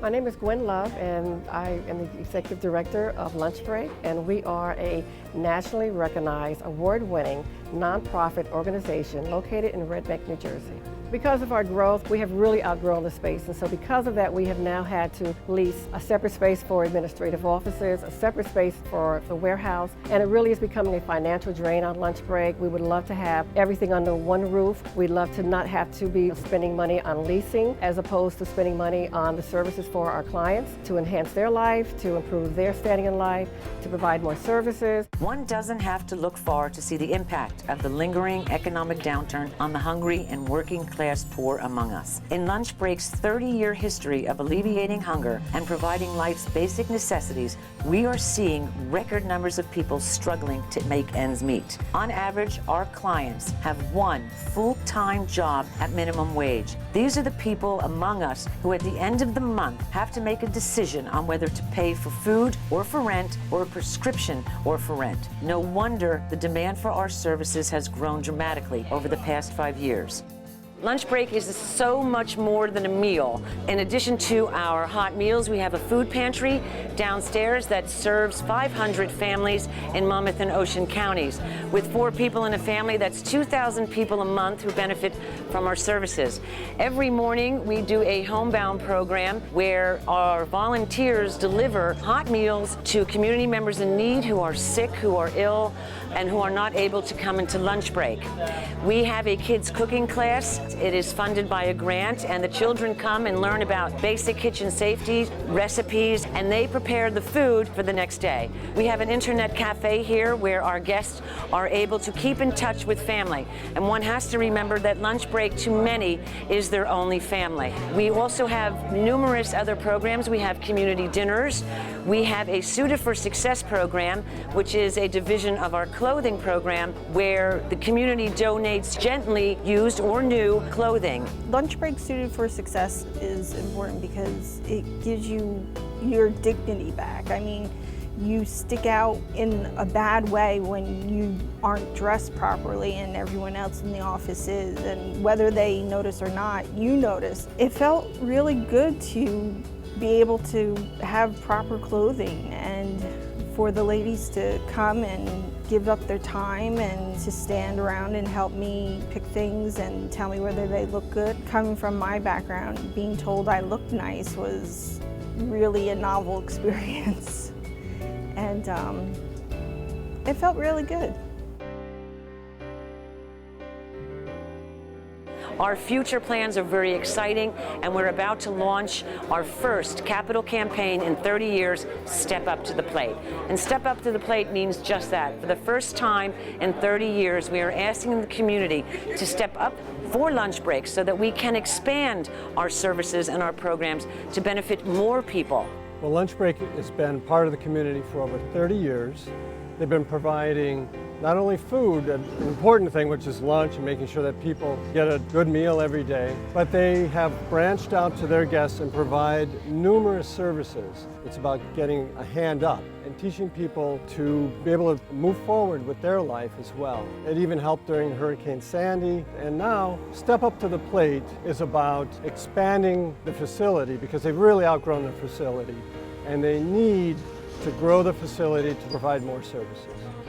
My name is Gwen Love, and I am the Executive Director of Lunch Break, and we are a nationally recognized, award-winning, nonprofit organization located in Red Bank, New Jersey. Because of our growth, we have really outgrown the space, and so because of that, we have now had to lease a separate space for administrative offices, a separate space for the warehouse, and it really is becoming a financial drain on Lunch Break. We would love to have everything under one roof. We'd love to not have to be spending money on leasing as opposed to spending money on the services for our clients to enhance their life, to improve their standing in life, to provide more services. One doesn't have to look far to see the impact of the lingering economic downturn on the hungry and working class poor among us. In Lunch Break's 30-year history of alleviating hunger and providing life's basic necessities, we are seeing record numbers of people struggling to make ends meet. On average, our clients have one full-time job at minimum wage. These are the people among us who at the end of the month have to make a decision on whether to pay for food or for rent or a prescription or for rent. No wonder the demand for our services has grown dramatically over the past 5 years. Lunch Break is so much more than a meal. In addition to our hot meals, we have a food pantry downstairs that serves 500 families in Monmouth and Ocean counties. With 4 people in a family, that's 2,000 people a month who benefit from our services. Every morning, we do a homebound program where our volunteers deliver hot meals to community members in need who are sick, who are ill, and who are not able to come into Lunch Break. We have a kids cooking class. It is funded by a grant, and the children come and learn about basic kitchen safety, recipes, and they prepare the food for the next day. We have an internet cafe here where our guests are able to keep in touch with family, and one has to remember that Lunch Break to many is their only family. We also have numerous other programs. We have community dinners. We have a Suited for Success program, which is a division of our clothing program where the community donates gently used or new clothing. Lunch Break Suited for Success is important because it gives you your dignity back. I mean, you stick out in a bad way when you aren't dressed properly and everyone else in the office is, and whether they notice or not, you notice. It felt really good to be able to have proper clothing and for the ladies to come and give up their time and to stand around and help me pick things and tell me whether they look good. Coming from my background, being told I looked nice was really a novel experience. And it felt really good. Our future plans are very exciting, and we're about to launch our first capital campaign in 30 years, Step Up to the Plate. And Step Up to the Plate means just that. For the first time in 30 years, we are asking the community to step up for Lunch Break so that we can expand our services and our programs to benefit more people. Well, Lunch Break has been part of the community for over 30 years. They've been providing not only food, an important thing, which is lunch and making sure that people get a good meal every day, but they have branched out to their guests and provide numerous services. It's about getting a hand up and teaching people to be able to move forward with their life as well. It even helped during Hurricane Sandy, and now Step Up to the Plate is about expanding the facility because they've really outgrown the facility and they need to grow the facility to provide more services.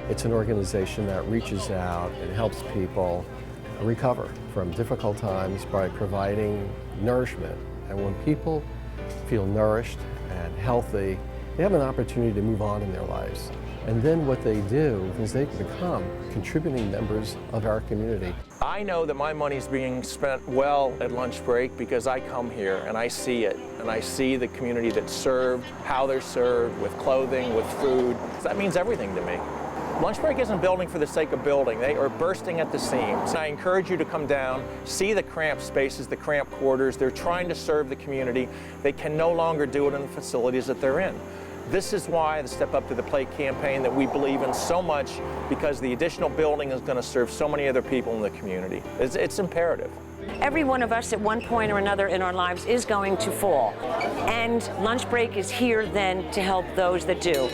It's an organization that reaches out and helps people recover from difficult times by providing nourishment. And when people feel nourished and healthy, they have an opportunity to move on in their lives. And then what they do is they become contributing members of our community. I know that my money's being spent well at Lunch Break because I come here and I see it. And I see the community that's served, how they're served, with clothing, with food. That means everything to me. Lunch Break isn't building for the sake of building. They are bursting at the seams. I encourage you to come down, see the cramped spaces, the cramped quarters. They're trying to serve the community. They can no longer do it in the facilities that they're in. This is why the Step Up to the Plate campaign that we believe in so much, because the additional building is going to serve so many other people in the community. It's imperative. Every one of us at one point or another in our lives is going to fall. And Lunch Break is here then to help those that do.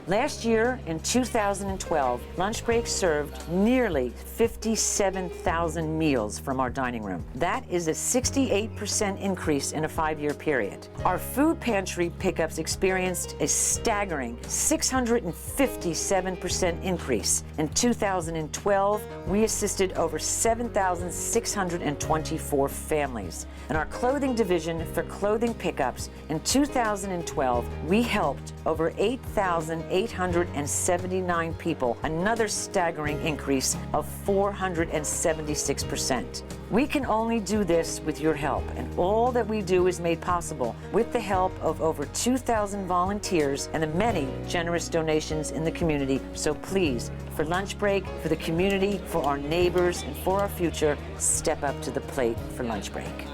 Last year, in 2012, Lunch Break served nearly 57,000 meals from our dining room. That is a 68% increase in a 5-year period. Our food pantry pickups experienced a staggering 657% increase. In 2012, we assisted over 7,624 families. In our clothing division for clothing pickups, in 2012, we helped over 8,879 people, another staggering increase of 476%. We can only do this with your help, and all that we do is made possible with the help of over 2,000 volunteers and the many generous donations in the community. So please, for Lunch Break, for the community, for our neighbors, and for our future, step up to the plate for Lunch Break.